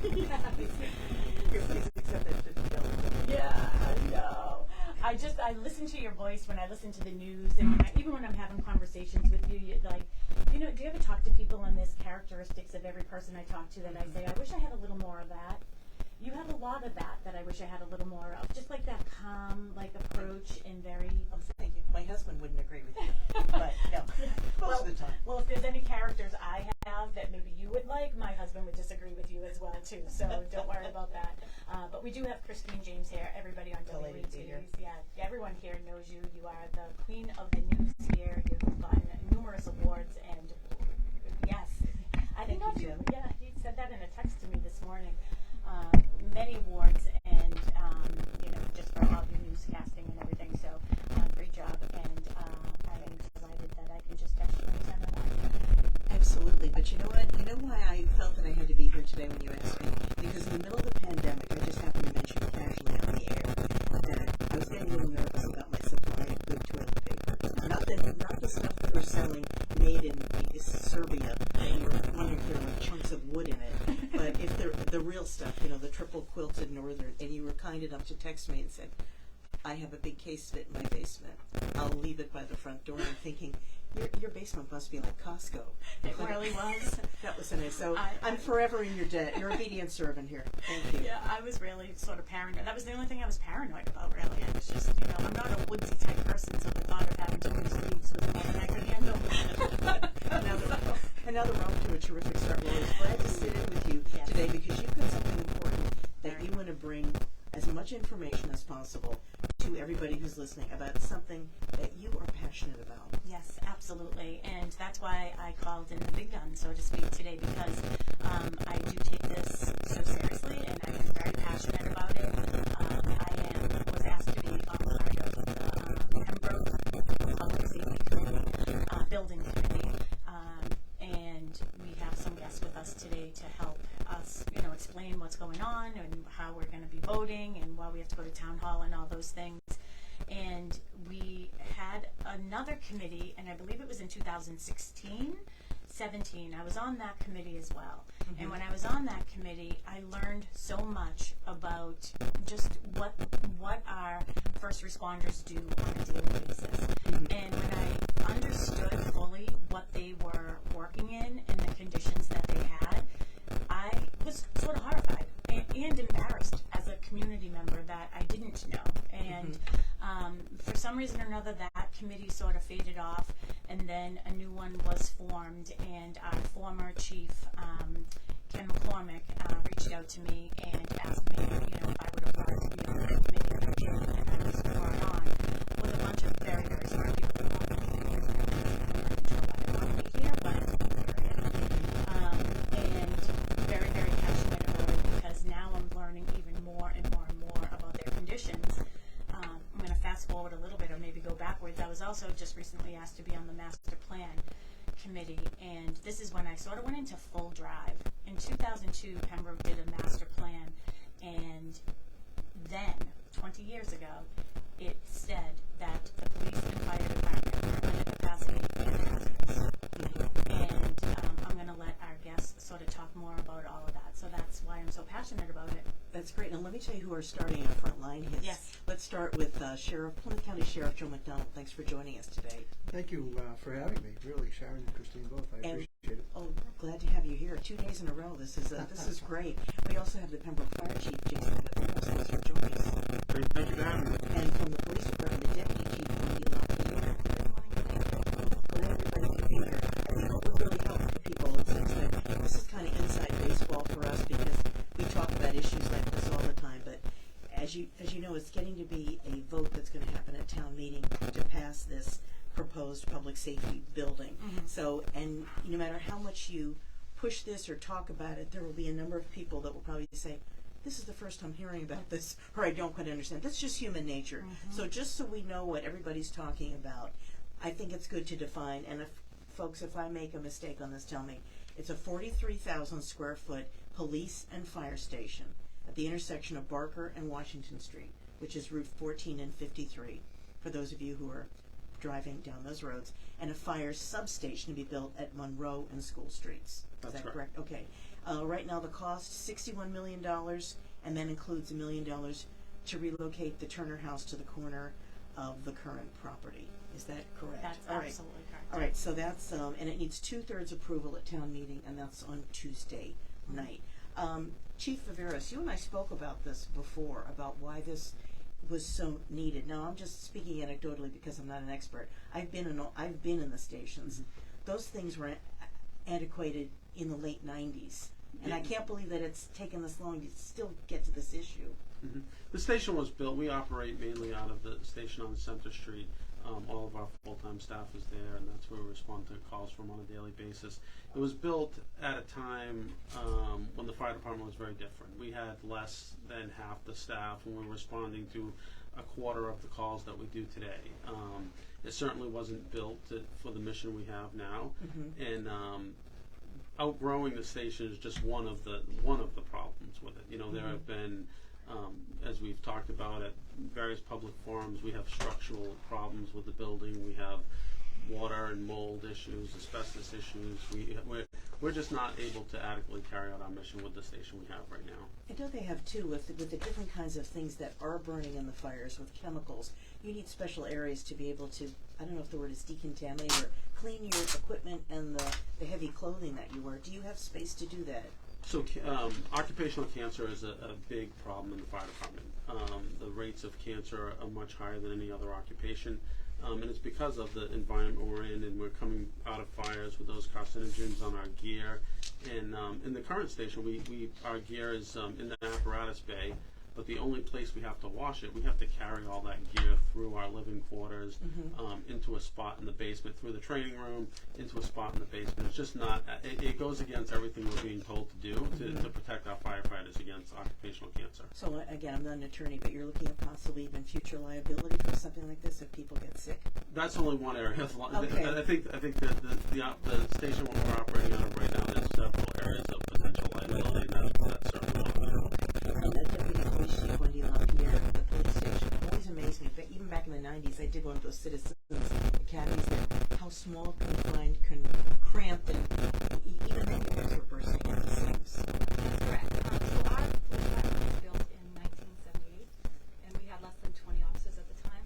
Please accept that $50. Yeah, I know. I listen to your voice when I listen to the news, and even when I'm having conversations with you, do you ever talk to people on this characteristics of every person I talk to that I say, I wish I had a little more of that. You have a lot of that I wish I had a little more of. Just like that calm, approach and very... Oh, thank you. My husband wouldn't agree with you, but no, most of the time. Well, if there's any characters I have that maybe you would like, my husband would disagree with you as well, too, so don't worry about that. But we do have Christine James here, everybody on WATD. Yeah, everyone here knows you. You are the queen of the news here. You've gotten numerous awards, and yes, I think he said that in a text to me this morning. Many awards, and just for all your newscasting and everything. So great job, and I am delighted that I can just text you anytime I want. Absolutely, but you know what? You know why I felt that I had to be here today when you asked me? Because in the middle of the pandemic, I just happened to mention casually on the air that I was getting a little nervous about my supply of good toilet paper. Not the stuff that we're selling made in Serbia, and we're wondering if there were chunks of wood in it. But if the real stuff, the triple quilted northern, and you were kind enough to text me and said, I have a big case of it in my basement. I'll leave it by the front door. And I'm thinking, your basement must be like Costco. It really was. That was nice. So I'm forever in your debt. Your obedient servant here. Thank you. Yeah, I was really sort of paranoid. That was the only thing I was paranoid about, really. It was just, I'm not a woodsy type person, so the thought of having to lose leaves was more than I could handle. Another road to a terrific start. Well, I was glad to sit in with you today because you've got something important that you want to bring as much information as possible to everybody who's listening about something that you are passionate about. Yes, absolutely. And that's why I called in the big gun, so to speak, today, because I do take this so seriously, and I am very passionate about it. I was asked to be on part of the Pembroke Public Safety Committee, Building Committee, and we have some guests with us today to help us, explain what's going on and how we're going to be voting and why we have to go to town hall and all those things. And we had another committee, and I believe it was in 2016, 17. I was on that committee as well. Mm-hmm. And when I was on that committee, I learned so much about just what our first responders do on a daily basis. Mm-hmm. And when I understood fully what they were working in and the conditions that they had, I was sort of horrified and embarrassed as a community member that I didn't know. And for some reason or another, that committee sort of faded off, and then a new one was formed, and our former chief, Ken McCormick, reached out to me and asked me, if I would apply to be on the committee, and I did, and I was brought on with a bunch of very, very smart people. I'm not sure why they want me here, but and very, very passionate about it, because now I'm learning even more and more and more about their conditions. I'm going to fast forward a little bit, or maybe go backwards. I was also just recently asked to be on the master plan committee, and this is when I sort of went into full drive. In 2002, Pembroke did a master plan, and then, 20 years ago, it said that the police and fire department were under capacity and hazardous. And I'm going to let our guests sort of talk more about all of that. So that's why I'm so passionate about it. That's great. And let me tell you who are starting our front line here. Yes. Let's start with Plymouth County Sheriff Joe McDonald. Thanks for joining us today. Thank you for having me. Really, Sharon and Christine both. I appreciate it. Oh, glad to have you here. 2 days in a row. This is great. We also have the Pembroke Fire Chief, Jason. Thanks for joining us. Great. Thank you for having me. And from the police department, the Deputy Chief, Wendy, Lapierre. Glad everybody could be here. I think what will really help people is that this is kind of inside baseball for us, because we talk about issues like this all the time, but as you know, it's getting to be a vote that's going to happen at town meeting to pass this proposed public safety building. Mm-hmm. So, and no matter how much you push this or talk about it, there will be a number of people that will probably say, this is the first time hearing about this, or I don't quite understand. That's just human nature. Mm-hmm. So just so we know what everybody's talking about, I think it's good to define, and if I make a mistake on this, tell me. It's a 43,000 square foot police and fire station at the intersection of Barker and Washington Street, which is Route 14 and 53, for those of you who are driving down those roads, and a fire substation to be built at Monroe and School Streets. Is that correct? Okay. Right now the cost, $61 million, and that includes $1 million to relocate the Turner House to the corner of the current property. Is that correct? That's All right. absolutely correct. All right, so that's, and it needs 2/3 approval at town meeting, and that's on Tuesday night. Chief Viveiros, you and I spoke about this before, about why this was so needed. Now, I'm just speaking anecdotally because I'm not an expert. I've been in the stations. Those things were antiquated in the late 90s, and I can't believe that it's taken this long to still get to this issue. Mm-hmm. The station was built, we operate mainly out of the station on Center Street. All of our full-time staff is there, and that's where we respond to calls from on a daily basis. It was built at a time when the fire department was very different. We had less than half the staff, and we were responding to a quarter of the calls that we do today. It certainly wasn't built for the mission we have now, and outgrowing the station is just one of the problems with it. You know, there have been, as we've talked about at various public forums, we have structural problems with the building. We have water and mold issues, asbestos issues. We're just not able to adequately carry out our mission with the station we have right now. And don't they have too, with the different kinds of things that are burning in the fires with chemicals, you need special areas to be able to, I don't know if the word is decontaminate, or clean your equipment and the heavy clothing that you wear. Do you have space to do that? So occupational cancer is a big problem in the fire department. The rates of cancer are much higher than any other occupation. And it's because of the environment we're in, and we're coming out of fires with those carcinogens on our gear. And in the current station, our gear is in the apparatus bay, but the only place we have to wash it, we have to carry all that gear through our living quarters, into a spot in the basement, through the training room, into a spot in the basement. It's just not, it goes against everything we're being told to do to protect our firefighters against occupational cancer. So again, I'm not an attorney, but you're looking at possibly even future liability for something like this if people get sick? That's only one area. Okay. I think the station we're operating out of right now, there's several areas of potential liability, and that's certainly one of them. And the Deputy Police Chief Wendy Lapierre, the police station, always amazed me. But even back in the 90s, I did one of those citizens academies that how small, confined, cramped, and even then your ears were bursting at the seams. That's correct. So our police department was built in 1978, and we had less than 20 officers at the time.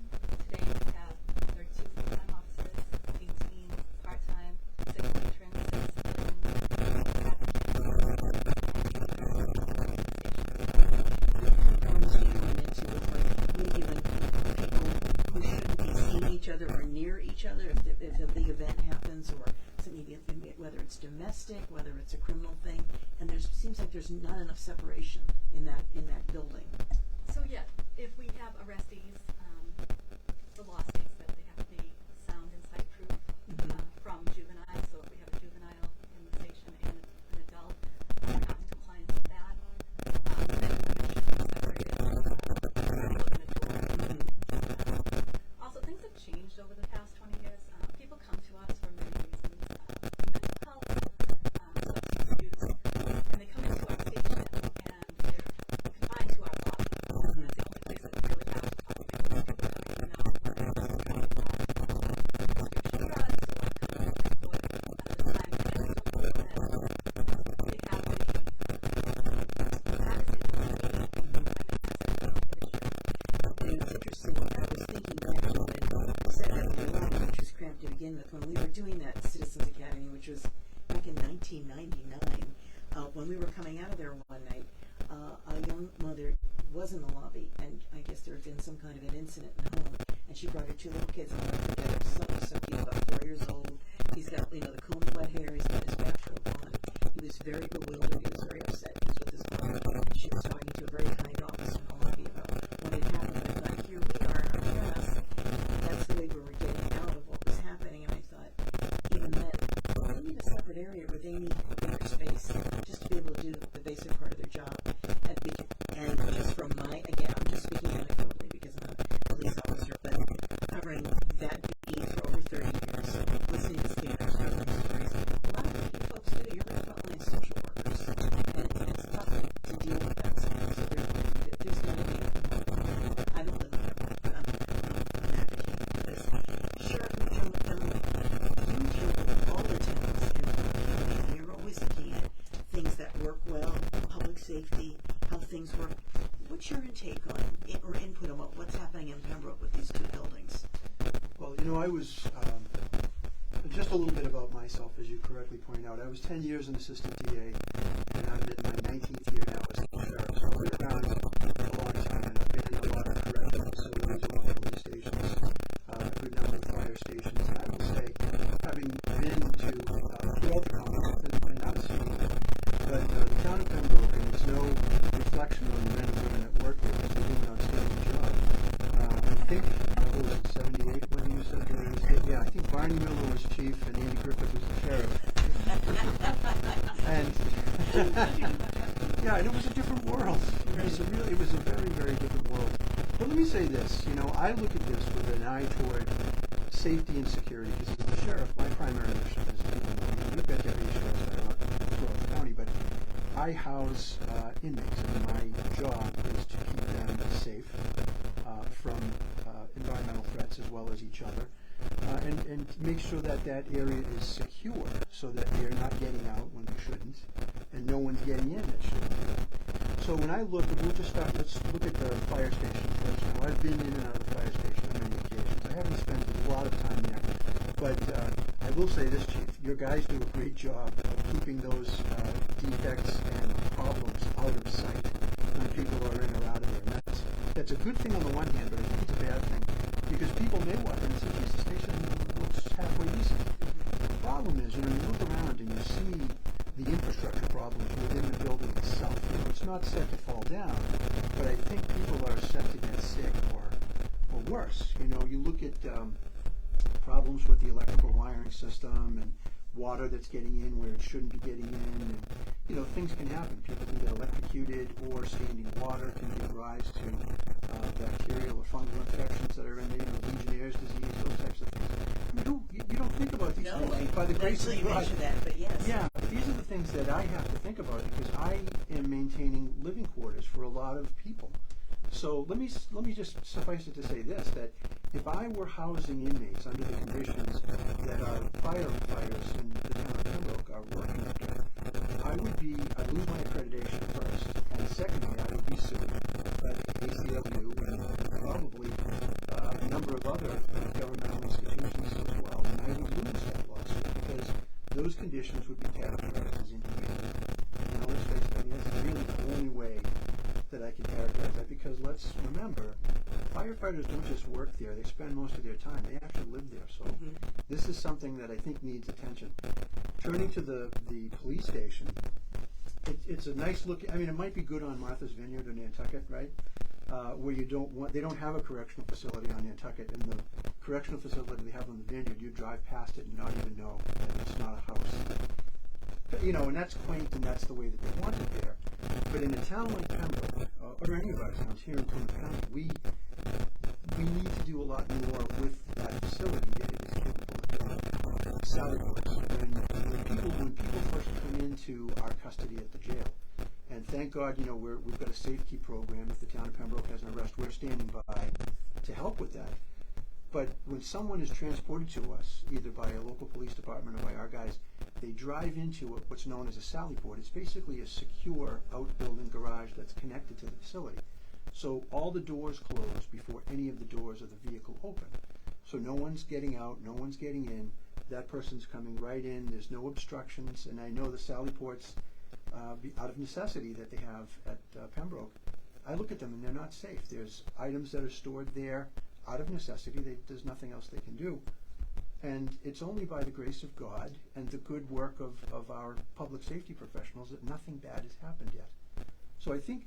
Today we have 32 full-time officers, 18 part-time, 6 veterans, 6 each other or near each other if a big event happens, or whether it's domestic, whether it's a criminal thing, and there seems like there's not enough separation in that building. So yeah, if we have arrestees, the law states that they have to be sound and sight proof from juveniles. So if we have a juvenile in the station and an adult, we're not in compliance with that. Then women should be separated within a door. Also, things have changed over the past 20 years. People come to us for many reasons: mental health, substance use, and they come into our station and they're confined to our lobby. That's the only place that we really have people coming in and out, whether it's prescription drugs or what at the time they have a privacy And it's interesting, I was thinking back when you said that the lobby, which was cramped to begin with, when we were doing that Citizens Academy, which was back in 1999, when we were coming out of there one night, a young mother was in the lobby, and I guess there had been some kind of an incident in the home, and she brought her 2 little kids, and I never forget it. Son was so cute, about 4 years old. He's got, the comb wet hair, he's got his bathrobe on. He was very bewildered, he was very upset, he was with his mother, and she was talking to a very kind officer in the lobby about what had happened. And I thought, here we are, yes, that's the way we were getting out of what was happening, and I thought, even then, they need a separate area where they need bigger space, just to be able to do the basic part of their job. And just from again, I'm just speaking anecdotally because I'm a police officer, but covering that duty for over 30 years, listening to standards, hearing stories. A lot of you folks do, you're frontline social workers. safety, how things work. What's your intake on or input on what's happening in Pembroke with these two buildings? Well, you know, I was, just a little bit about myself, as you correctly pointed out. I was 10 years an assistant DA, and I'm in my 19th year now as a sheriff. So I've been around a long time, and I've been in a lot of correctional facilities, a lot of police stations, a good number of fire stations. And I will say, having been to throughout the Commonwealth and not seeing it, but the town of Pembroke, and it's no reflection on the men and women that work there, because they do an outstanding job. I think, what was it, 78 when you said during the state? Yeah, I think Barney Miller was chief and Andy Griffith was the sheriff. And yeah, and it was a different world. It was a very, very different world. But let me say this, you know, I look at this with an eye toward safety and security, because as a sheriff, my primary mission is people. We've got deputy sheriffs that are out throughout the county, but I house inmates, and my job is to keep them safe from environmental threats as well as each other, and make sure that that area is secure so that they're not getting out when they shouldn't, and no one's getting in that shouldn't. So when I look, and let's look at the fire station first. Now, I've been in and out of the fire station on many occasions. I haven't spent a lot of time there, but I will say this, Chief, your guys do a great job of keeping those defects and problems out of sight when people are in or out of there. And that's a good thing on the one hand, but I think it's a bad thing, because people may walk in and say, geez, the station looks halfway decent. The problem is, you know, you look around and you see the infrastructure problems within the building itself. You know, it's not set to fall down, but I think people are set to get sick or worse. You know, you look at problems with the electrical wiring system and water that's getting in where it shouldn't be getting in, and you know, things can happen. People can get electrocuted, or standing water can give rise to bacterial or fungal infections that are in there, you know, Legionnaire's disease, those types of things. I mean, you don't think about these things. By the grace of God. But yes. Yeah, these are the things that I have to think about, because I am maintaining living quarters for a lot of people. So let me just suffice it to say this, that if I were housing inmates under the conditions that our firefighters in the town of Pembroke are working under, I'd lose my accreditation first, and secondly, I would be sued by the ACLU and probably a number of other governmental institutions as well, and I would lose that lawsuit, because those conditions would be categorized as inhumane. Now, let's face it, I mean, that's really the only way that I can characterize that, because let's remember, firefighters don't just work there, they spend most of their time, they actually live there, so this is something that I think needs attention. Turning to the police station, it's a nice look, I mean, it might be good on Martha's Vineyard or Nantucket, right? Where they don't have a correctional facility on Nantucket, and the correctional facility they have on the Vineyard, you drive past it and not even know that it's not a house. You know, and that's quaint, and that's the way that they want it there. But in a town like Pembroke, or any of our towns here in Plymouth County, we need to do a lot more with that facility that it is capable of doing. Salary boards. When people first come into our custody at the jail, and thank God, you know, we've got a safety program. If the town of Pembroke has an arrest, we're standing by to help with that. But when someone is transported to us, either by a local police department or by our guys, they drive into what's known as a sally port. It's basically a secure outbuilding garage that's connected to the facility. So all the doors close before any of the doors of the vehicle open. So no one's getting out, no one's getting in. That person's coming right in. There's no obstructions. And I know the sally ports, out of necessity that they have at Pembroke, I look at them and they're not safe. There's items that are stored there out of necessity. There's nothing else they can do. And it's only by the grace of God and the good work of our public safety professionals that nothing bad has happened yet. So I think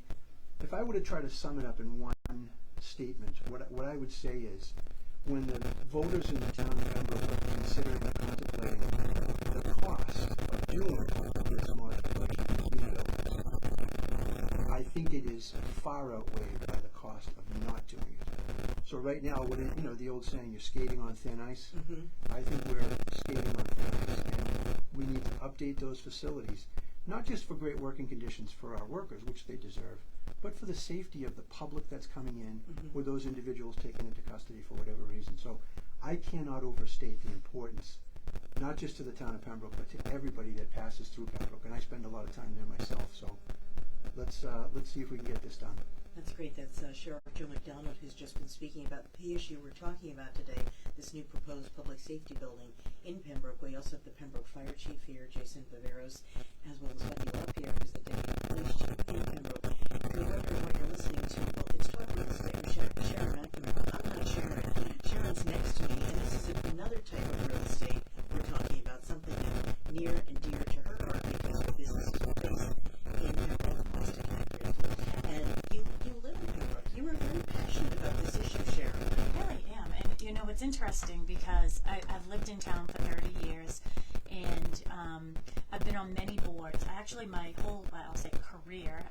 if I were to try to sum it up in one statement, what I would say is, when the voters in the town of Pembroke are considering and contemplating the cost of doing this modification of the buildings, I think it is far outweighed by the cost of not doing it. So right now, you know, the old saying, you're skating on thin ice. I think we're skating on thin ice, and we need to update those facilities, not just for great working conditions for our workers, which they deserve, but for the safety of the public that's coming in, or those individuals taken into custody for whatever reason. So I cannot overstate the importance, not just to the town of Pembroke, but to everybody that passes through Pembroke. And I spend a lot of time there myself. So let's see if we can get this done. That's great. That's Sheriff Joe McDonald, who's just been speaking about the issue we're talking about today, this new proposed public safety building in Pembroke. We also have the Pembroke Fire Chief here, Jason Viveiros, as well as Wendy Lapierre, who's the Deputy Police Chief in Pembroke. If you're wondering what you're listening to, well, it's Talk Real Estate with Sharon McNamara. I'm not Sharon. Sharon's next to me, and this is another type of real estate we're talking about, something that's near and dear to her heart because her business is based in Pembroke, Boston, accurately. And you live in Pembroke. You are very passionate about this issue, Sharon. I really am. And, you know, it's interesting because I've lived in town for 30 years, and I've been on many boards. Actually, my whole, I'll say, career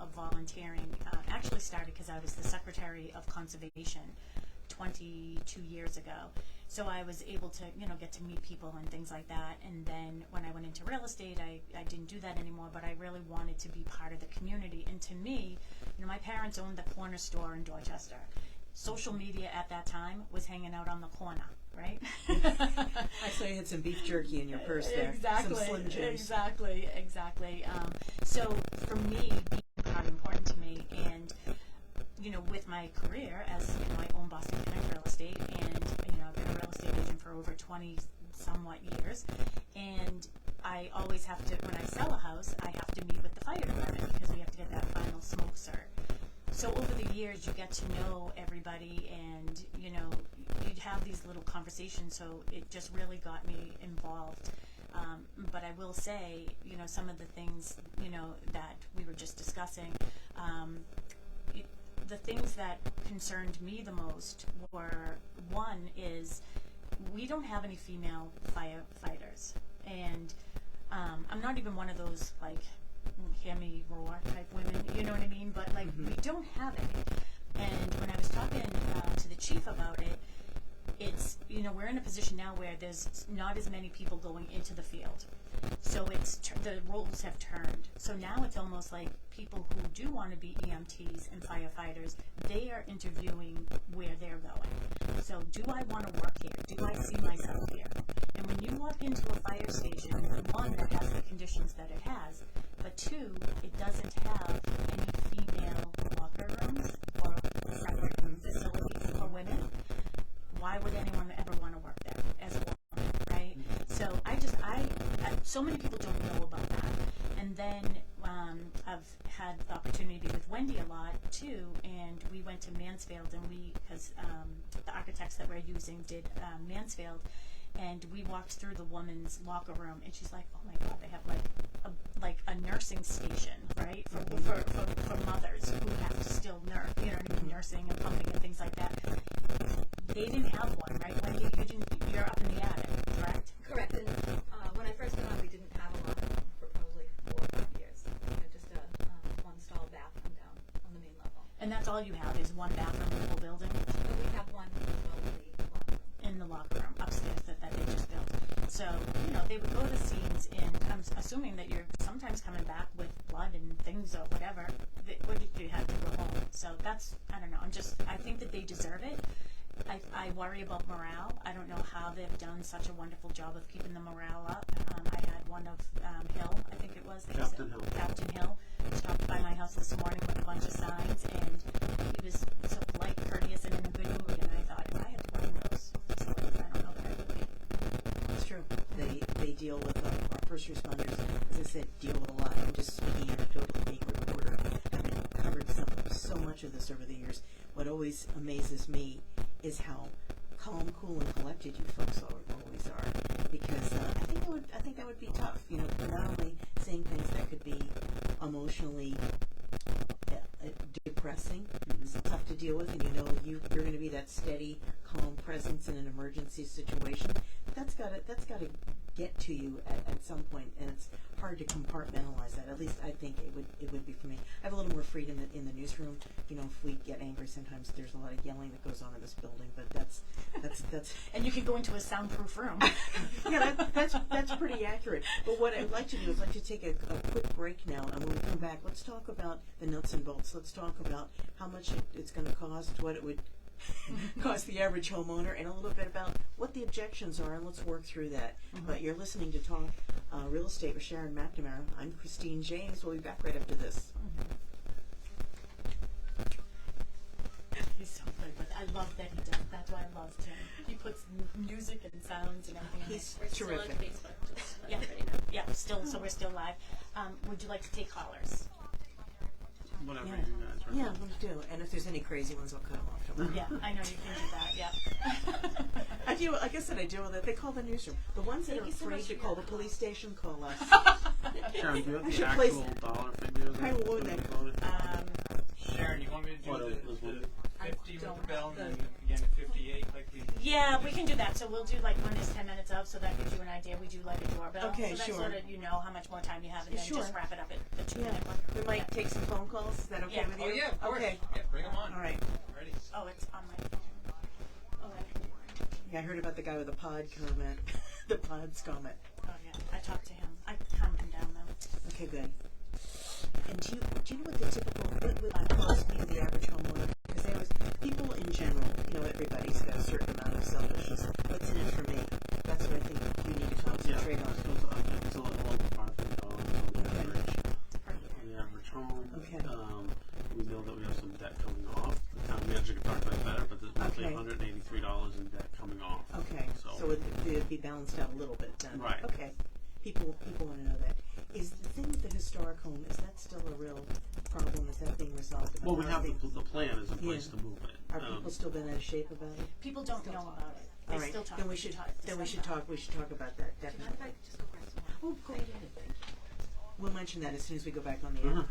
of volunteering actually started because I was the Secretary of Conservation 22 years ago. So I was able to, you know, get to meet people and things like that. And then when I went into real estate, I didn't do that anymore, but I really wanted to be part of the community. And to me, you know, my parents owned the corner store in Dorchester. Social media at that time was hanging out on the corner, right? I saw you had some beef jerky in your purse there. Exactly. Some Slim Jims. Exactly. So for me, being proud important to me, and you know, with my career as, you know, I own Boston Connect Real Estate, and you know, I've been a real estate agent for over 20 somewhat years, and I always have to, when I sell a house, I have to meet with the fire department because we have to get that final smoke cert. So over the years, you get to know everybody, and you know, you'd have these little conversations. So it just really got me involved. But I will say, you know, some of the things, you know, that we were just discussing, the things that concerned me the most were, one is we don't have any female firefighters, and I'm not even one of those like hear me roar type women, you know what I mean? But like we don't have any. And when I was talking to the chief about it, it's, you know, we're in a position now where there's not as many people going into the field. So it's the roles have turned. So now it's almost like people who do want to be EMTs and firefighters, they are interviewing where they're going. So do I want to work here? Do I see myself here? And when you walk into a fire station, one, that has the conditions that it has, but two, it doesn't have any female locker rooms or separate facilities for women. Why would anyone ever want to work there as a woman, right? So so many people don't know about that. And then I've had the opportunity to be with Wendy a lot too, and we went to Mansfield, and because the architects that we're using did Mansfield, and we walked through the woman's locker room, and she's like, oh my God, they have like a nursing station, right, for mothers who have to still nurse, you know, nursing and pumping and things like that. They didn't have one, right? Wendy, you're up in the attic, correct? Correct. And when I first got on, we didn't have a locker room for probably 4 or 5 years. We had just a one stall bathroom down on the main level. And that's all you have is one bathroom in the whole building? So we have one as well in the locker room. In the locker room upstairs that they just built. So, you know, they would go to scenes, and I'm assuming that you're sometimes coming back with blood and things or whatever. What did you have to go home? So that's, I don't know. I think that they deserve it. I worry about morale. I don't know how they've done such a wonderful job of keeping the morale up. I had one of Hill, I think it was. Captain Hill stopped by my house this morning with a bunch of signs, and he was so polite, courteous, and in a good mood. And I thought, if I had to work in those facilities, I don't know that I would be. It's true. They deal with our first responders, as I said, deal with a lot. I'm just speaking anecdotally, being a reporter, having covered so much of this over the years. What always amazes me is how calm, cool, and collected you folks always are. Because I think that would be tough. You know, not only saying things that could be emotionally depressing, it's tough to deal with, and you know you're going to be that steady, calm presence in an emergency situation. That's got to get to you at some point, and it's hard to compartmentalize that. At least I think it would be for me. I have a little more freedom in the newsroom. You know, if we get angry, sometimes there's a lot of yelling that goes on in this building, but that's and you can go into a soundproof room. Yeah, that's pretty accurate. But what I'd like to do is like to take a quick break now, and when we come back, let's talk about the nuts and bolts. Let's talk about how much it's going to cost, what it would cost the average homeowner, and a little bit about what the objections are, and let's work through that. But you're listening to Talk Real Estate with Sharon McNamara. I'm Christine James. We'll be back right after this. and everything. on He's it. Still on terrific. Facebook, just Yeah, everybody knows. yeah, still, so we're still live. Would you like to take callers? Whatever Yeah. you guys are. Yeah, let's do. And if there's any crazy ones, I'll cut them off. Don't worry. Yeah, I know you can do that. Yeah. I do. Like I said, I deal with it. They call the newsroom. The ones that Thank are you so afraid much to for call your the police station call us. Sharon, do you have I the should place- actual dollar figures? I will that that. we quoted? Sharon, you want me to do What else was the one? 50 with don't the bell have and then again at 58 like we Yeah, we can do that. So we'll do like one is 10 minutes of, so that gives you an idea. We do like a doorbell. Okay, so that sure. sort of you know how much more time you have, and then Sure. just wrap it up at the 2 Yeah. minute one. We might take some phone calls. Is that okay Yeah. with you? Oh yeah, of course. Okay. Yeah, bring them on. All right. Ready. Oh, it's on my phone. Okay. Yeah, I heard about the guy with the pod comment. The pods comment. Oh yeah, I talked to him. I calmed him down though. Okay, good. And do you know what the typical what would cost me the average homeowner? Because there was people in general. You know, everybody's got a certain amount of selfishness. What's in it for me? That's what I think you need to concentrate on. It's a little over $500 on the average. On the average home. Okay. We know that we have some debt coming off. The town manager can talk about it better, but there's roughly Okay. $183 in debt coming off. Okay, so it'd be balanced out a little bit then. Right. Okay. People want to know that. Is the thing with the historic home, is that still a real problem? Is that being resolved? Well, we Are have they- the plan is in place Yeah. to move it. Are people still been out of shape about it? People don't know about it. They All right. still talk. Then we should talk. talk. We should talk about that Do you mind if definitely. I just go grab some water? Oh, go ahead. Thank you. We'll mention that as soon as we go back on the air. Uh-huh.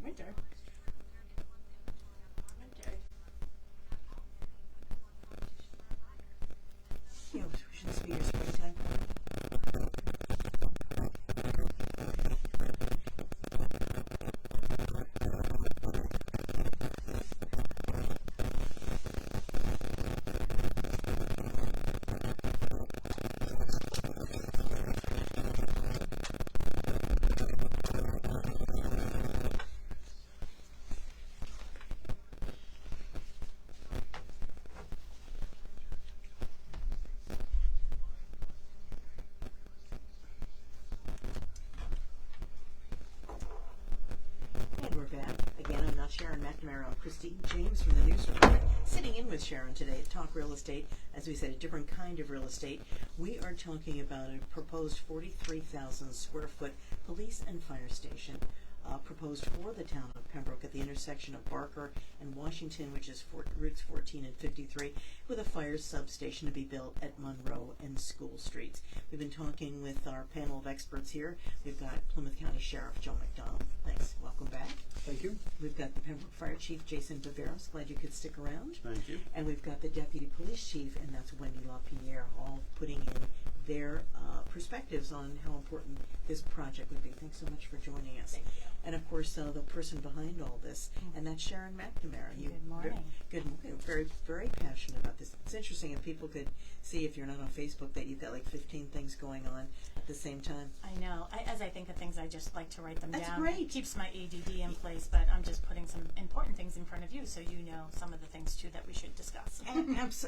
Winter. Winter. Yeah, should this be your springtime? And we're back. Again, I'm not Sharon McNamara. I'm Christine James from the News Report. Sitting in with Sharon today at Talk Real Estate. As we said, a different kind of real estate. We are talking about a proposed 43,000 square foot police and fire station proposed for the town of Pembroke at the intersection of Barker and Washington, which is routes 14 and 53, with a fire substation to be built at Monroe and School Streets. We've been talking with our panel of experts here. We've got Plymouth County Sheriff Joe McDonald. Thanks. Welcome back. Thank you. We've got the Pembroke Fire Chief Jason Viveiros. Glad you could stick around. Thank you. And we've got the Deputy Police Chief, and that's Wendy Lapierre, all putting in their perspectives on how important this project would be. Thanks so much for joining us. Thank you. And of course, the person behind all this, and that's Sharon McNamara. Good morning. Good morning. Very, very passionate about this. It's interesting if people could see, if you're not on Facebook, that you've got like 15 things going on at the same time. I know. As I think of things, I just like to write them That's down. great. It keeps my ADD in place, but I'm just putting some important things in front of you so you know some of the things too that we should discuss.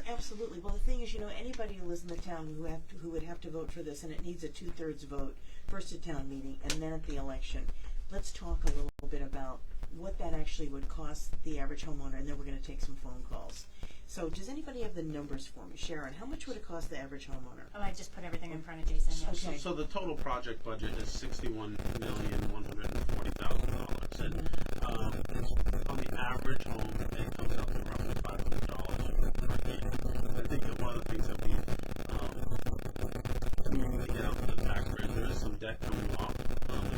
Absolutely. Well, the thing is, anybody who lives in the town who would have to vote for this, and it needs a 2/3 vote, first at town meeting and then at the election. Let's talk a little bit about what that actually would cost the average homeowner, and then we're going to take some phone calls. So, does anybody have the numbers for me, Sharon? How much would it cost the average homeowner? Oh, I just put everything in front of Jason. Yeah. Okay. So the total project budget is $61,140,000, and on the average home, it comes out to roughly $500 per year. I think that one of the things that we need to get out to the taxpayers, there is some debt coming off. The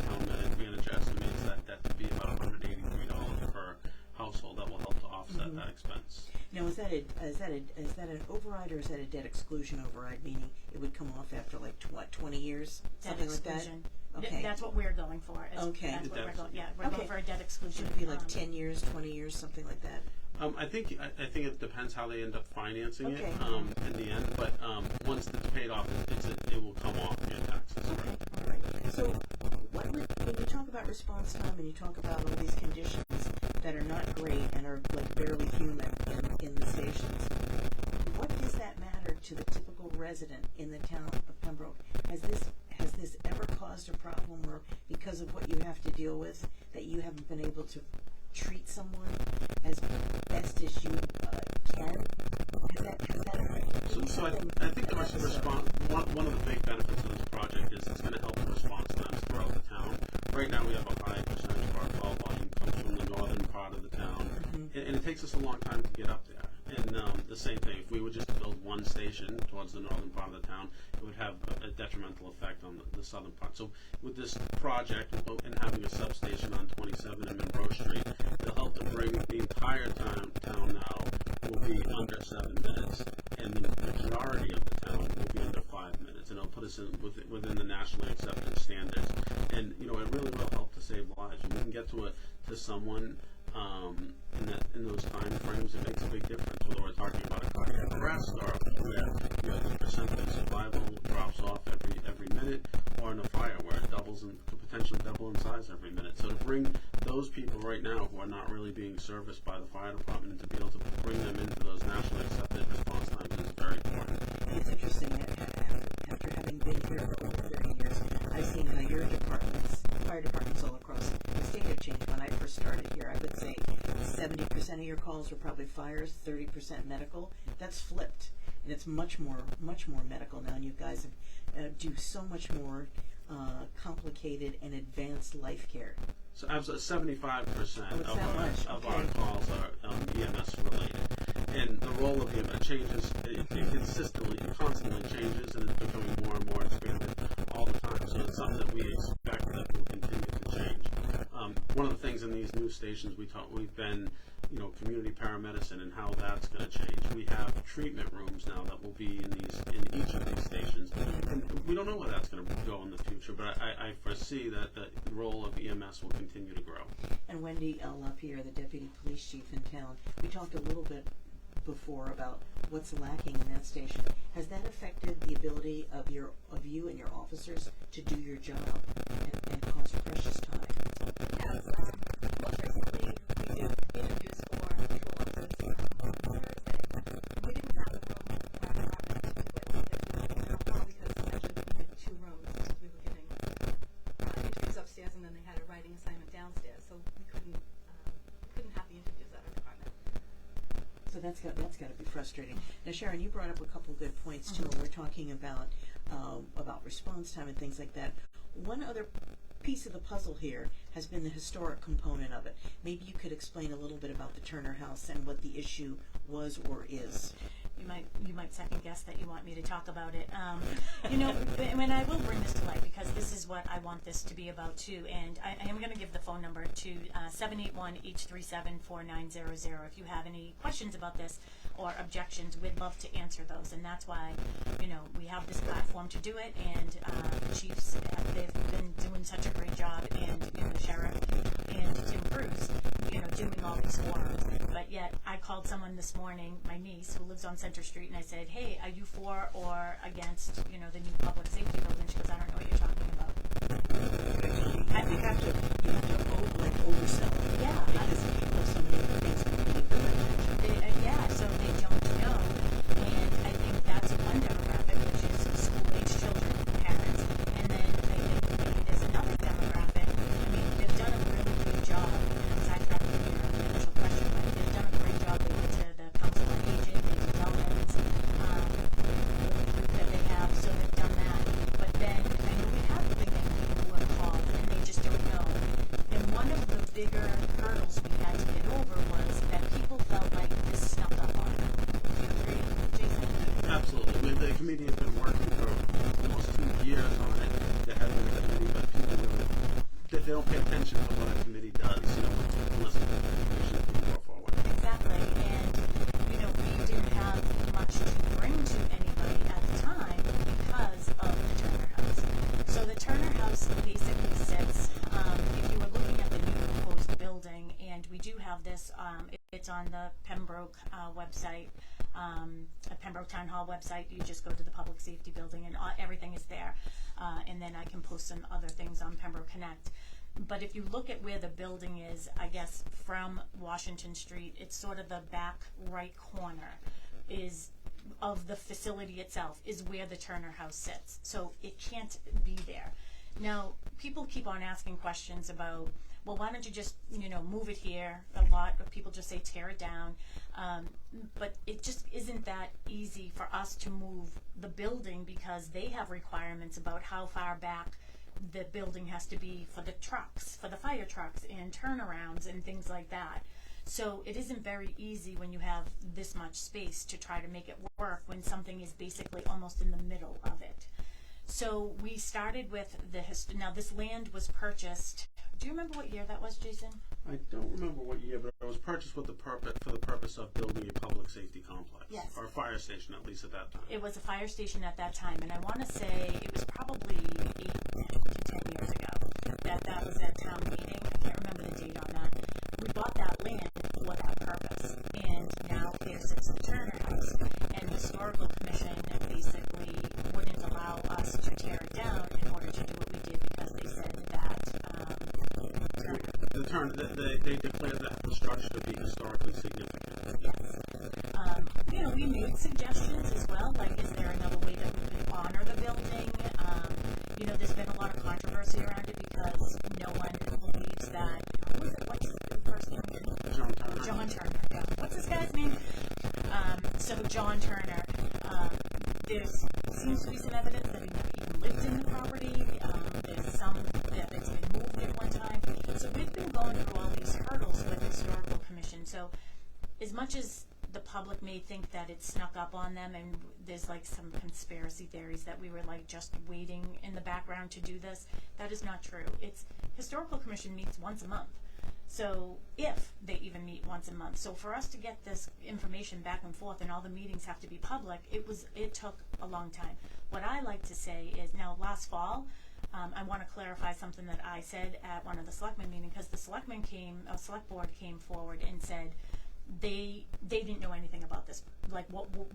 town manager estimates that debt to be about $183 per household. That will help to offset that expense. Now, is that an override, or is that a debt exclusion override? Meaning it would come off after like 20 years, Debt something like exclusion. that. Okay. That's what we're going for. Okay. That's what Debt we're going. Yeah, we're Okay. going for a debt exclusion. Should it be like 10 years, 20 years, something like that? I think it depends how they end up financing Okay. it in the end. But once it's paid off, it will come off your taxes. Okay, all right. So, when you talk about response time and you talk about all these conditions that are not great and are like barely human in the stations, what does that matter to the typical resident in the town of Pembroke? Has this ever caused a problem where, because of what you have to deal with, that you haven't been able to treat someone as best as you can? Has that affected? So I think the response, one of the big benefits of this project is it's going to help the response times throughout the town. Right now we have a high percentage of our call volume comes from the northern part of the town, and it takes us a long time to get up there. And the same thing, if we were just to build one station towards the northern part of the town, it would have a detrimental effect on the southern part. So with this project and having a substation on 27 and Pembroke Street, it'll help to bring the entire town now will be under 7 minutes, and the majority of the town will be under 5 minutes, and it'll put us within the nationally accepted standards. And it really will help to save lives. When we can get to someone in those time frames, it makes a big difference. Whether we're talking about a cardiac arrest or where the percentage of survival drops off every minute, or in a fire where it doubles and could potentially double in size every minute. So to bring those people right now who are not really being serviced by the fire department, and to be able to bring them into those nationally accepted response times is very important. It's interesting, after having been here for over 30 years, I've seen how your fire departments all across the state have changed. When I first started here, I would say 70% of your calls were probably fires, 30% medical. That's flipped, and it's much more medical now, and you guys do so much more complicated and advanced life care. So absolutely 75% of our Okay. calls are EMS related. And the role of EMS changes, it constantly changes, and it's becoming more and more expanded all the time. So it's something that we expect that will continue to change. One of the things in these new stations we've been, community paramedicine and how that's going to change. We have treatment rooms now that will be in each of these stations, and we don't know where that's going to go in the future. But I foresee that the role of EMS will continue to grow. And Wendy Lapierre, the deputy police chief in town, we talked a little bit before about what's lacking in that station. Has that affected the ability of you and your officers to do your job and cost precious time? Yes, most recently we did interviews for patrol officers on Thursday. We didn't have a room where our department could do it because actually we had 2 rooms because we were getting interviews upstairs, and then they had a writing assignment downstairs, so we couldn't have the interviews at our department. So that's got to be frustrating. Now, Sharon, you brought up a couple good points too. When we're talking about response time and things like that. One other piece of the puzzle here has been the historic component of it. Maybe you could explain a little bit about the Turner House and what the issue was or is. You might second guess that you want me to talk about it. When I will bring this to light, because this is what I want this to be about too. And I am going to give the phone number to 781-837-4900. If you have any questions about this or objections, we'd love to answer those. And that's why, we have this platform to do it. And the chiefs, they've been doing such a great job, and the sheriff and Tim Bruce, doing all these forums. But yet, I called someone this morning, my niece, who lives on Center Street, and I said, "Hey, are you for or against, the new public safety building?" She goes, "I don't know what you're talking about." You have to oversell it. Yeah, Because of so many things that need to be so they don't know, and I think that's one demographic, which is school-age children, parents, and then I think maybe there's another demographic. They've done a really good job, and sidetracking your initial question, but they've done a great job. They went to the Council on Aging, they did wellness, the group that they have, so they've done that. But then I know we have big people who have called, and they just don't know. And one of the bigger hurdles we had to get over was that people felt like this snuck up on them. Do you agree, Jason? Absolutely. The committee has been working for almost 2 years on it. There has been a committee, but people they don't pay attention to what a committee does, unless the information can go forward. Exactly. And, we didn't have much to bring to anybody at the time because of the Turner House. So the Turner House basically sits, if you were looking at the new proposed building, and we do have this, it's on the Pembroke website, Pembroke Town Hall website. You just go to the Public Safety Building, and everything is there. And then I can post some other things on Pembroke Connect. But if you look at where the building is, I guess from Washington Street, it's sort of the back right corner of the facility itself is where the Turner House sits. So it can't be there. Now, people keep on asking questions about, well, why don't you just, move it here? A lot of people just say tear it down. But it just isn't that easy for us to move the building because they have requirements about how far back the building has to be for the trucks, for the fire trucks and turnarounds and things like that. So it isn't very easy when you have this much space to try to make it work when something is basically almost in the middle of it. So we started with now this land was purchased. Do you remember what year that was, Jason? I don't remember what year, but it was purchased with for the purpose of building a public safety complex. Yes. Or a fire station, at least at that time. It was a fire station at that time, and I want to say it was probably 8 to 10 years ago that was at town meeting. I can't remember the date on that. We bought that land for that purpose, and now there sits the Turner House, and the Historical Commission basically wouldn't allow us to tear it down in order to do what we did because they said that They declared that construction to be historically significant. Yes. We made suggestions as well, like is there another way that we could honor the building? There's been a lot of controversy around it because no one believes that, what's the first name? John Turner, yeah. What's this guy's name? So John Turner, there seems to be some evidence that he never even lived in the property. There's some that it's been moved at one time. So we've been going through all these hurdles with the Historical Commission. So as much as the public may think that it snuck up on them and there's like some conspiracy theories that we were like just waiting in the background to do this, that is not true. Historical Commission meets once a month. So if they even meet once a month. So for us to get this information back and forth and all the meetings have to be public, it took a long time. What I like to say is now last fall, I want to clarify something that I said at one of the selectmen meetings because the select board came forward and said they didn't know anything about this, like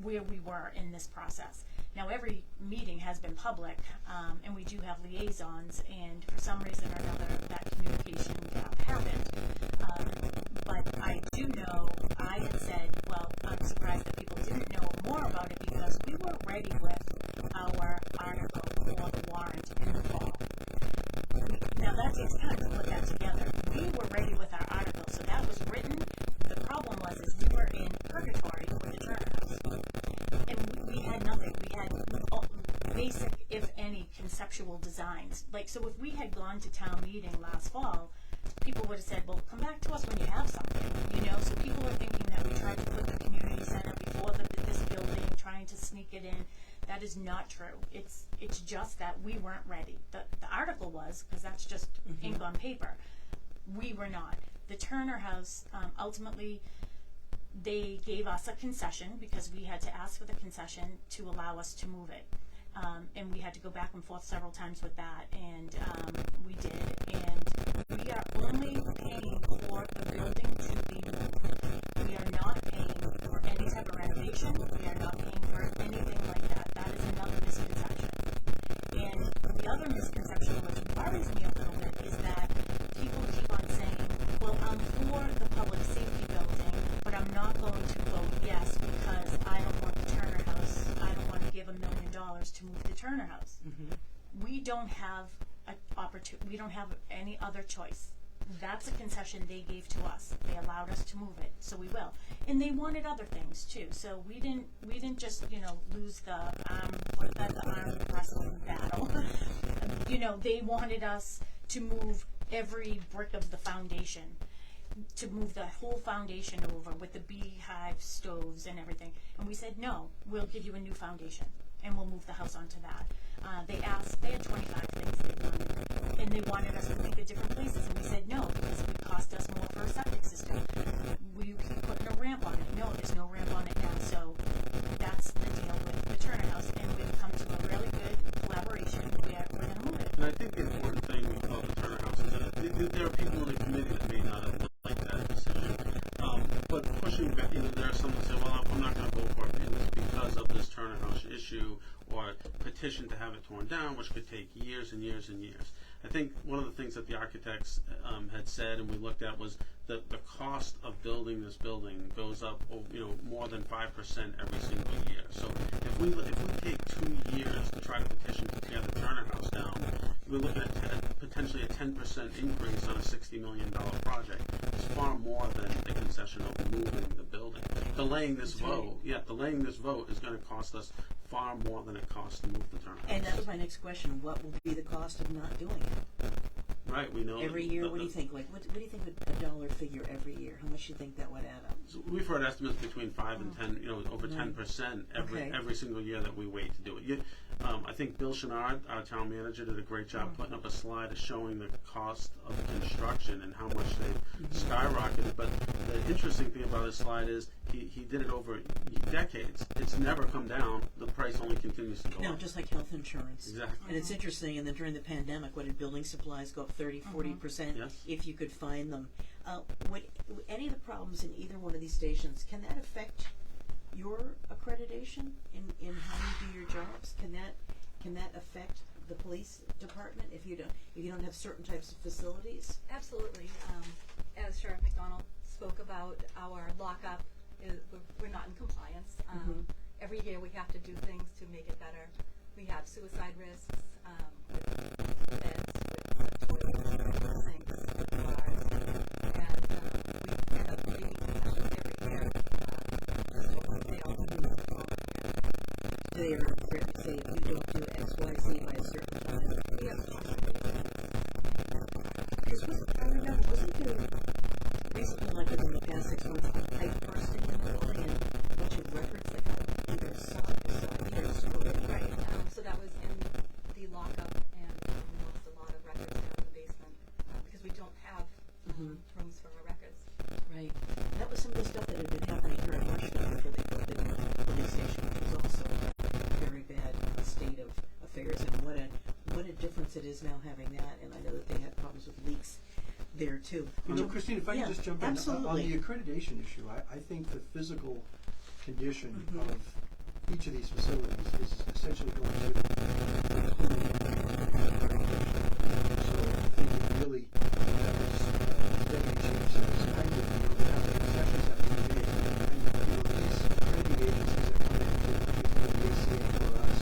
where we were in this process. Now every meeting has been public, and we do have liaisons, and for some reason or another that communication gap happened. But I do know, I had said, well, I'm surprised that people didn't know more about it because we were ready with our article for the warrant in the fall. Now that takes time to put that together. We were ready with our article, so that was written. The problem was we were in purgatory with the Turner House. And we had nothing. We had basic, if any, conceptual designs. So if we had gone to town meeting last fall, people would have said, well, come back to us when you have something, So people are thinking that we tried to put the community center before this building, trying to sneak it in. That is not true. It's just that we weren't ready. The article was, because that's just ink on paper. We were not. The Turner House, ultimately, they gave us a concession because we had to ask for the concession to allow us to move it. And we had to go back and forth several times with that, and we did. And we are only paying for the building to be moved. We are not paying for any type of renovation. We are not paying for anything like that. That is another misconception. And the other misconception, which worries me a little bit, is that people keep on saying, well, I'm for the public safety building, but I'm not going to vote yes because I don't want the Turner House. I don't want to give $1 million to move the Turner House. Mm-hmm. We don't have an opportunity. We don't have any other choice. That's a concession they gave to us. They allowed us to move it, so we will. And they wanted other things too. So we didn't just lose the arm wrestling battle. They wanted us to move every brick of the foundation, to move the whole foundation over with the beehive stoves and everything. And we said, no, we'll give you a new foundation and we'll move the house onto that. They had 25 things they wanted, and they wanted us to think of different places, and we said no, because it would cost us more for a septic system. We keep putting a ramp on it. No, there's no ramp on it now, so that's the deal with the Turner House, and we've come to a really good collaboration where we're going to move it. And I think the important thing about the Turner House is that there are people in the committee that may not have liked that decision. But pushing back, there are some that say, well, I'm not going to vote for it because of this Turner House issue or petition to have it torn down, which could take years and years and years. I think one of the things that the architects had said and we looked at was that the cost of building this building goes up, more than 5% every single year. So we take 2 years to try to petition to tear the Turner House down, we're looking at potentially a 10% increase on a $60 million project. It's far more than the concession of moving the building. Delaying this vote is going to cost us far more than it costs to move the Turner House. And that was my next question. What will be the cost of not doing it? Right, we know Every year, what do you think? Like, what do you think a dollar figure every year? How much do you think that would add up? So we've heard estimates between 5 and 10, over 10% every single year that we wait to do it. I think Bill Chenard, our town manager, did a great job putting up a slide showing the cost of construction and how much they've skyrocketed. But the interesting thing about his slide is he did it over decades. It's never come down. The price only continues to go up. No, just like health insurance. Exactly. And it's interesting, and then during the pandemic, what did building supplies go up 30-40% Yes. if you could find them? Would any of the problems in either one of these stations, can that affect your accreditation in how you do your jobs? Can that affect the police department if you don't have certain types of facilities? Absolutely. As Sheriff McDonald spoke about, our lockup we're not in compliance. Every year we have to do things to make it better. We have suicide risks with beds, with toilets, sinks, with bars, and we end up making concessions every year. They all do it wrong. They are threatened to say if you don't do X, Y, Z by a certain time. We have Because I remember, wasn't there recently, like within the past 6 months, a pipe bursting in the building and a bunch of records that got either side to side, either destroyed? right. So that was in the lockup, and we lost a lot of records down in the basement because we don't have rooms for our records. Right. That was some of the stuff that had been happening here in Washington before they put the police station, which was also a very bad state of affairs. And what a difference it is now having that. And I know that they had problems with leaks there too. Christine, if I can just jump in absolutely. on the accreditation issue, I think the physical condition of each of these facilities is essentially going to include. So I think it really, as Deputy Chief says, kind of, there have to be concessions that we made. And these accrediting agencies that come in, particularly the ACA for us,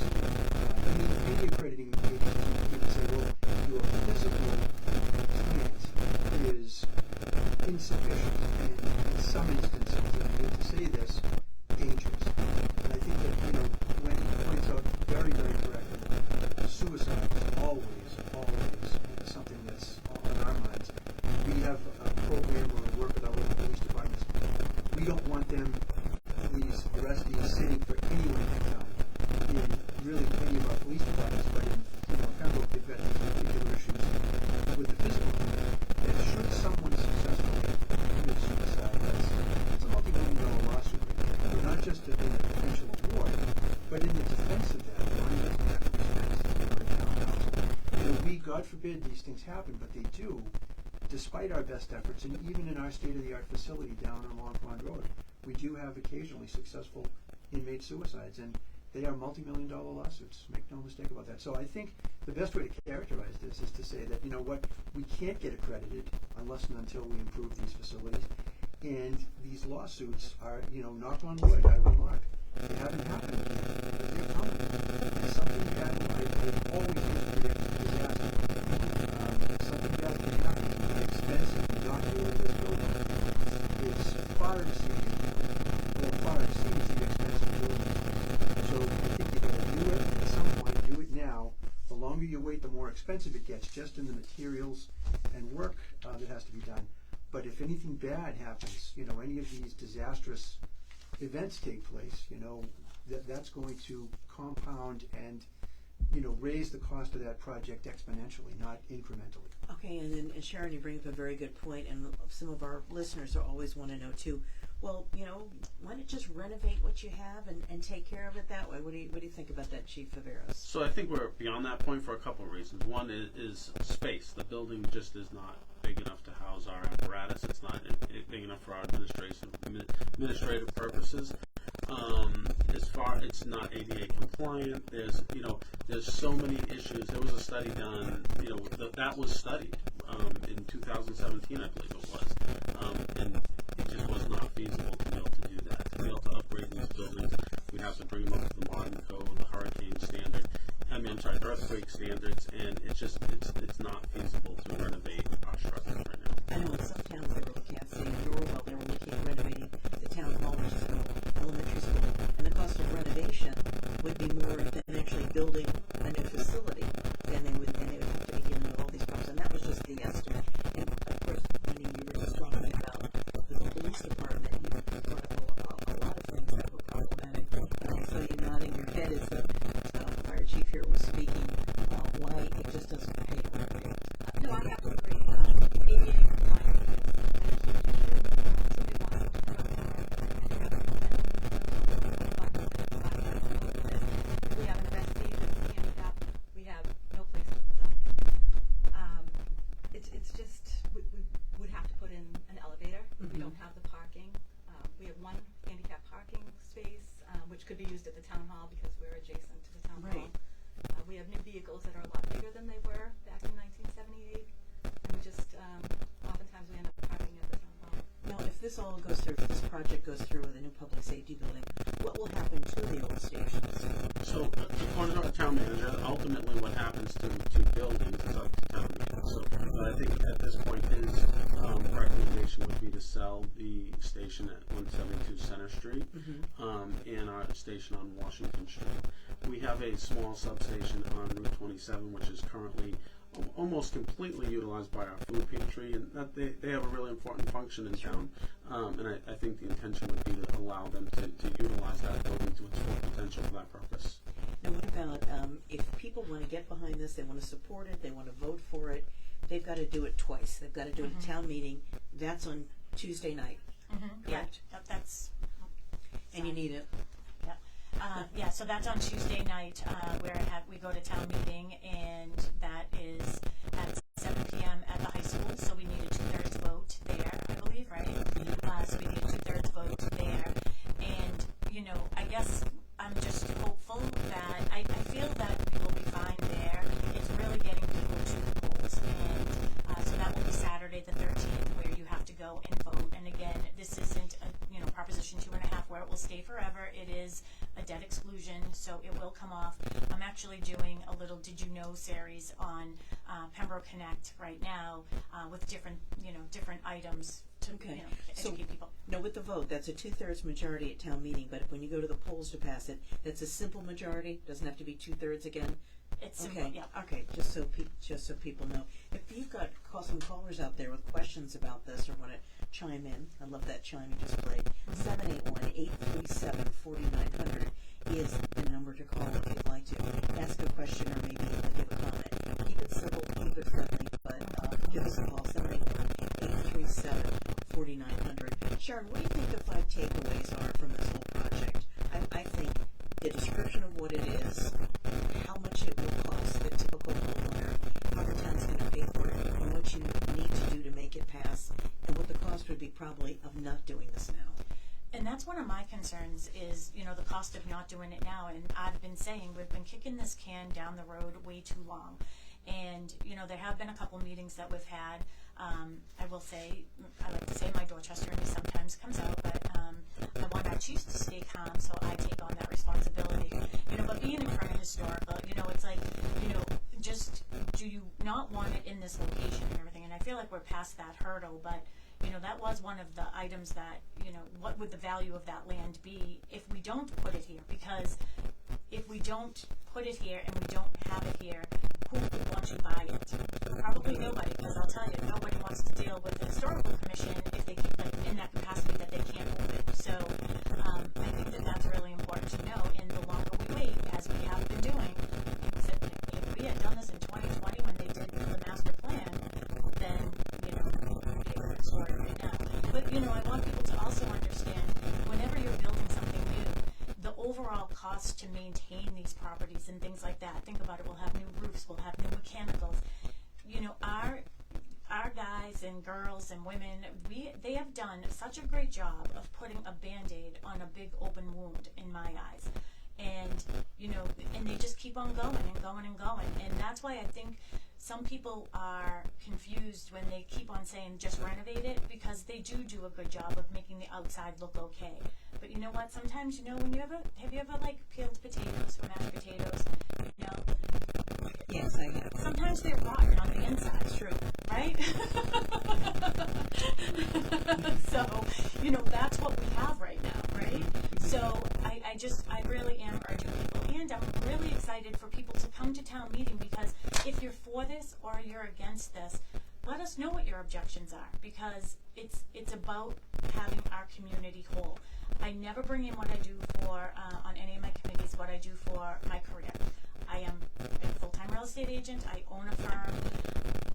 any accrediting agencies, you can say, well, your physical plant is insufficient and in some instances, and I hate to say this, dangerous. And I think that, Wendy points out very, very correctly, suicide is always something that's on our minds. We have a program where we work with our local police departments. We don't want them, these arrestees, sitting for any length of time in really many of our police departments, but in Pembroke, they've got these particular issues with the physical community. That should someone successfully commit suicide, that's a multi-million-dollar lawsuit right there. But not just in the potential award, but in the defense of that, money doesn't have to be spent in the town council. We, God forbid, these things happen, but they do, despite our best efforts, and even in our state-of-the-art facility down on Long Pond Road, we do have occasionally successful inmate suicides, and they are multi-million-dollar lawsuits. Make no mistake about that. So I think the best way to characterize this is to say that, we can't get accredited unless and until we improve these facilities. And these lawsuits are, knock on wood, I remark, they haven't happened yet, but they're coming. And something bad, I always used to predict disaster. Something bad can happen. The expense of not doing this building is far exceeds the expense of doing it. So I think you gotta do it at some point, do it now. The longer you wait, the more expensive it gets, just in the materials and work that has to be done. But if anything bad happens, any of these disastrous events take place, that's going to compound and, raise the cost of that project exponentially, not incrementally. Okay, and then Sharon, you bring up a very good point, and some of our listeners are always want to know too. Well, why not just renovate what you have and take care of it that way? What do you think about that, Chief Viveiros? So I think we're beyond that point for a couple of reasons. One is space. The building just is not big enough to house our apparatus. It's not big enough for our administrative purposes. It's not ADA compliant. There's so many issues. There was a study done. That was studied in 2017, I believe it was, and it just was not feasible to be able to do that. To be able to upgrade these buildings, we have to bring them up to the modern code. earthquake standards, and it's not feasible to renovate our structures right now. I know in some towns they were looking at, say in Norwell, they were looking at renovating the town hall, which is an elementary school, and the cost of renovation would be more than actually building a new facility. And they would have to be dealing with all these problems, and that was just the estimate. And of course, Wendy, you were just talking about the police department. You brought up a lot of things that were problematic. I saw you nodding your head as the fire chief here was speaking. Why it just doesn't pay to renovate. No, I have to agree. ADA compliance is a huge issue. So we want to put on board and have if we have an arrestee that's handicapped, we have no place to put them. It's just we would have to put in an elevator. Mm-hmm. We don't have the parking. We have one handicap parking space, which could be used at the town hall because we're adjacent to the town hall. Right. We have new vehicles that are a lot bigger than they were back in 1978, and we just oftentimes we end up parking at the town hall. Now, if this all goes through, if this project goes through with a new public safety building, what will happen to the old stations? So, according to our town manager, ultimately what happens to buildings is up to town meeting. So, I think at this point his recommendation would be to sell the station at 172 Center Street and our station on Washington Street. We have a small substation on Route 27, which is currently almost completely utilized by our food pantry, and that they have a really important function in town. And I think the intention would be to allow them to utilize that building to its full potential for that purpose. Now, what about if people want to get behind this, they want to support it, they want to vote for it, they've got to do it twice. They've got to do it at town meeting. That's on Tuesday night, correct? Yeah, that's. And you need it. Yeah, so that's on Tuesday night where we go to town meeting, and that is at 7 p.m. at the high school. So we need a 2/3 vote there, I believe, right? So we need a 2/3 vote there, and I guess I'm just hopeful that I feel that we will be fine there. It's really getting people to the polls, and so that will be Saturday the 13th, where you have to go and vote. And again, this isn't a Proposition 2.5 where it will stay forever. It is a debt exclusion, so it will come off. I'm actually doing a little Did You Know series on Pembroke Connect right now with different items to educate people. No, with the vote, that's a 2/3 majority at town meeting. But when you go to the polls to pass it, that's a simple majority. Doesn't have to be 2/3 again. It's simple, okay. yeah. Okay, just so people know. If you've got some callers out there with questions about this or want to chime in, I love that chime you just played. 781-837-4900 is the number to call if you'd like to ask a question or maybe give a comment. Keep it simple, keep it friendly, but give us a call. 781-837-4900. Sharon, what do you think the 5 takeaways are from this whole project? I think the description of what it is, how much it will cost the typical homeowner, how the town's going to pay for it, and what you need to do to make it pass, and what the cost would be probably of not doing this now. And that's one of my concerns is, the cost of not doing it now. And I've been saying we've been kicking this can down the road way too long. And, there have been a couple meetings that we've had. I will say, I like to say my Dorchester in me sometimes comes out, but I want our chiefs to stay calm, so I take on that responsibility. But being in front of historical, it's like, just do you not want it in this location and everything? And I feel like we're past that hurdle, but that was one of the items that, what would the value of that land be if we don't put it here? Because if we don't put it here and we don't have it here, who would want to buy it? Probably nobody, because I'll tell you, nobody wants to deal with the historical commission if they keep in that capacity that they can't move it. So I think that that's really important to know. And the longer we wait, as we have been doing, if we had done this in 2020 when they did the master plan, then it would be a different story right now. But I want people to also understand, whenever you're building something new, the overall cost to maintain these properties and things like that. Think about it. We'll have new roofs. We'll have new mechanicals. Our guys and girls and women, they have done such a great job of putting a Band-Aid on a big open wound in my eyes. And, and they just keep on going and going and going. And that's why I think some people are confused when they keep on saying just renovate it, because they do a good job of making the outside look okay. But you know what? Sometimes, when have you ever peeled potatoes or mashed potatoes? excited for people to come to town meeting, because if you're for this or you're against this, let us know what your objections are, because it's about having our community whole. I never bring in what I do for on any of my committees, what I do for my career. I am a full-time real estate agent. I own a firm,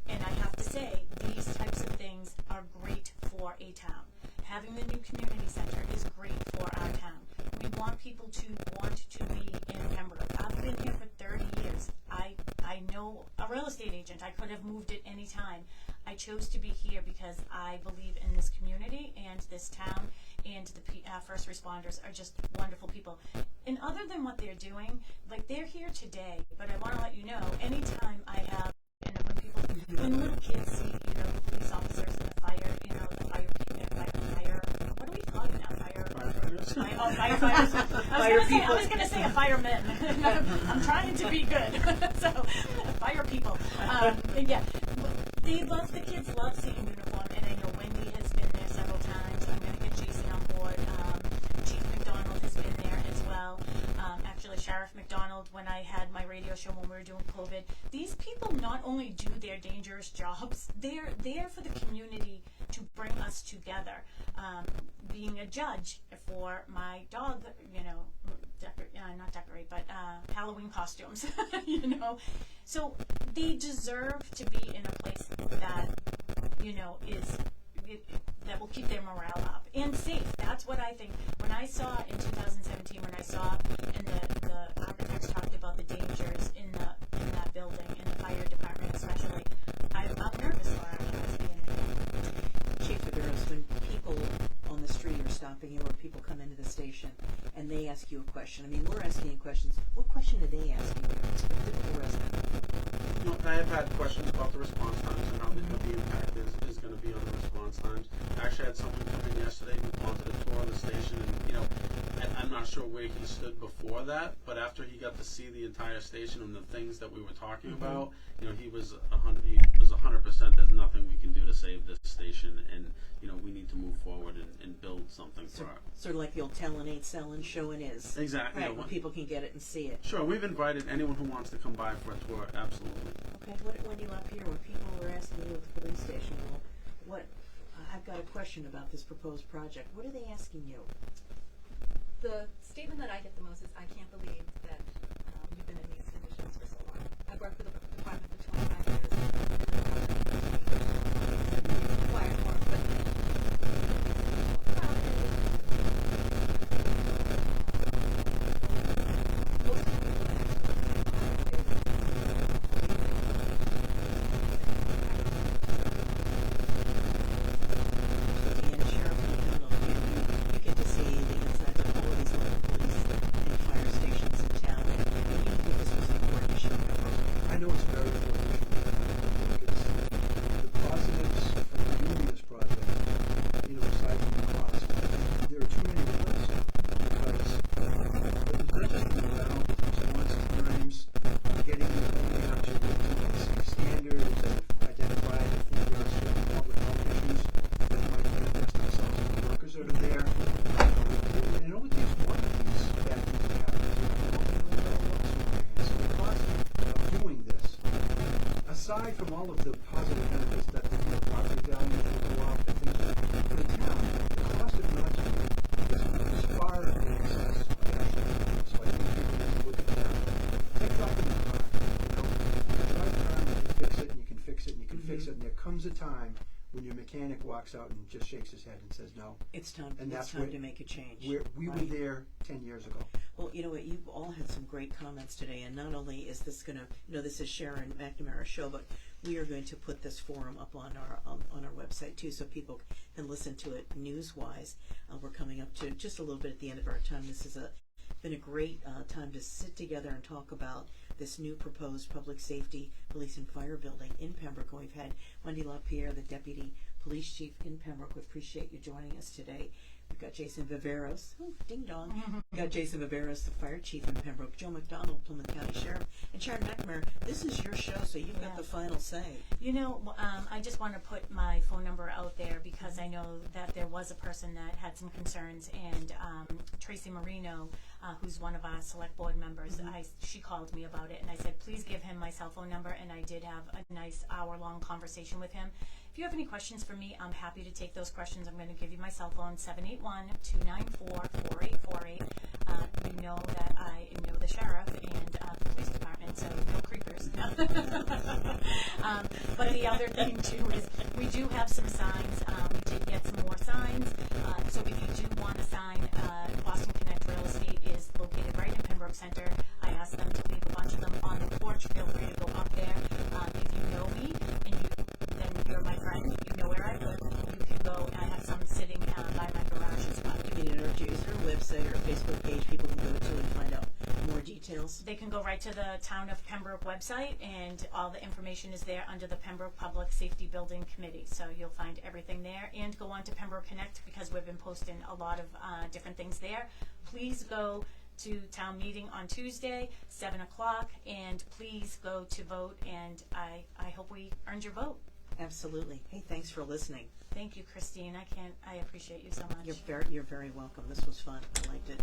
and I have to say these types of things are great for a town. Having the new community center is great for our town. We want people to want to be in Pembroke. I've been here for 30 years. I know a real estate agent. I could have moved at any time. I chose to be here because I believe in this community and this town, and the first responders are just wonderful people. And other than what they're doing, like they're here today, but I want to let you know, anytime I have, and when little kids see, the police officers and the fire, the fire people, what do we call it now? Firefighters. I was gonna say a fireman. I'm trying to be good. So, fire people. Yeah, the kids love seeing uniform, and I know Wendy has been there several times. I'm gonna get Jason on board. Chief McDonald has been there as well. Actually, Sheriff McDonald, when I had my radio show when we were doing COVID, these people not only do their dangerous jobs, they're there for the community to bring us together. Being a judge for my dog, not decorate, but Halloween costumes, So they deserve to be in a place that, that will keep their morale up and safe. That's what I think. When I saw in 2017, and the architects talked about the dangers in that building, in the fire department especially, I'm nervous for our guys being there. Chief Viveiros, when people on the street are stopping you, or people come into the station and they ask you a question, we're asking you questions. What question are they asking you? The typical resident. I have had questions about the response times and how the impact is going to be on the response times. I actually had someone come in yesterday who wanted a tour of the station, and I'm not sure where he stood before that, but after he got to see the entire station and the things that we were talking about, he was 100%. There's nothing we can do to save this station, and we need to move forward and build something for our. Sort of like the old telling ain't selling, showing is. Exactly. Right, when people can get it and see it. Sure, we've invited anyone who wants to come by for a tour. Absolutely. Okay, Wendy Lapierre, when people were asking you at the police station, I've got a question about this proposed project. What are they asking you? The statement that I get the most is, I can't believe that you've been in these conditions for so long. I've worked for the department for 25 years. Required more, but most of the people that And Sheriff McDonald, you get to see the insides of all of these local police and fire stations in town, and you think this was an important issue. I know it's a very important issue. It's the positives from doing this project, aside from the cost, there are too many to list. Because the budget around response times, getting the building up to the standards that have identified, I think there are certain public health issues that might manifest themselves in the workers that are there. And it only takes one of these bad things to happen to so the cost of doing this, aside from all of the positive benefits that the property values will go up and things like that, for the town, the cost of not doing it is far in excess of actually. So I think people need to look at that. Take it up in the car, The right time you can fix it, and you can fix it, and you can fix it, and there comes a time when your mechanic walks out and just shakes his head and says no. It's time. And It's that's time where to make a change. We were there 10 years ago. Well, you know what? You've all had some great comments today, and not only is this going to, this is Sharon McNamara's show, but we are going to put this forum up on our website too, so people can listen to it news-wise. We're coming up to just a little bit at the end of our time. This has been a great time to sit together and talk about this new proposed public safety, police and fire building in Pembroke. And we've had Wendy Lapierre, the deputy police chief in Pembroke. We appreciate you joining us today. We've got Jason Viveiros, ding dong. We've got Jason Viveiros, the fire chief in Pembroke, Joe McDonald, Plymouth County Sheriff, and Sharon McNamara. This is your show, so you've got the final say. I just want to put my phone number out there because I know that there was a person that had some concerns, and Tracy Marino who's one of our select board members. She called me about it, and I said, please give him my cell phone number, and I did have a nice hour-long conversation with him. If you have any questions for me, I'm happy to take those questions. I'm going to give you my cell phone, 781-294-4848. You know that I know the sheriff and the police department, so no creepers. But the other thing, too, is we do have some signs. We did get some more signs. So if you do want a sign, Boston Connect Real Estate is located right in Pembroke Center. I asked them to leave a bunch of them on the porch. Feel free to go up there. If you know me and then you're my friend, you know where I live, you can go. I have some sitting by my garage as well. You can introduce their website or Facebook page people can go to and find out more details. They can go right to the Town of Pembroke website, and all the information is there under the Pembroke Public Safety Building Committee. So you'll find everything there, and go on to Pembroke Connect because we've been posting a lot of different things there. Please go to town meeting on Tuesday, 7 o'clock, and please go to vote, and I hope we earned your vote. Absolutely. Hey, thanks for listening. Thank you, Christine. I appreciate you so much. You're very welcome. This was fun. I liked it.